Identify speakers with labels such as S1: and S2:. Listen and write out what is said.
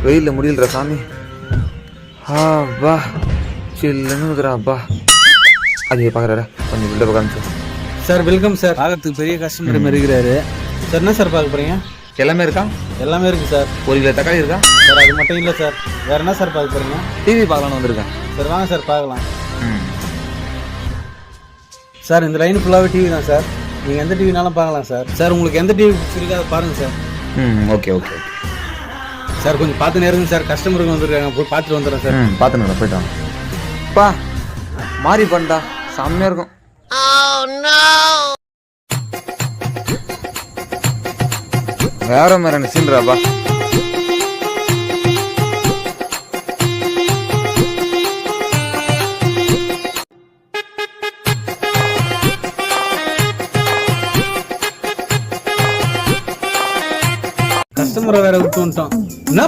S1: வெயிலில் முடியலடா சாமி. வா சில்லுன்னு அப்பா. அதே பார்க்குறாரா கொஞ்சம் பில்டப் காமிச்சு.
S2: Sir welcome sir. பார்க்கறதுக்கு பெரிய கஸ்டமர் மாதிரி இருக்கிறாரு சார். என்ன சார் பார்க்க போறீங்க?
S1: எல்லாமே இருக்கா?
S2: எல்லாமே இருக்கு சார்.
S1: 1 கிலோ தக்காளி இருக்கா
S2: சார்? அது மட்டும் இல்லை சார். வேற என்ன சார் பார்க்க போறீங்க?
S1: டிவி பார்க்கலான்னு வந்திருக்கேன்
S2: சார். வாங்க சார் பார்க்கலாம். சார் இந்த லைன் ஃபுல்லாகவே டிவி தான் சார். நீங்கள் எந்த டிவினாலும் பார்க்கலாம் சார். சார் உங்களுக்கு எந்த டிவி பிடிச்சிருக்கோ அதை பாருங்கள் sir.
S1: Okay okay okay
S2: sir கொஞ்சம் பார்த்து நேருங்க சார். கஸ்டமருக்கு வந்துருக்காங்க, போய் பார்த்துட்டு வந்துடுறேன் சார்.
S1: பார்த்துன்னு போயிட்டான். பா மாறி பண்ணா செம்மையாக இருக்கும். வேற மாதிரி சீன்றாப்பா.
S2: கஸ்டமரை வேற விட்டு வந்துட்டோம்.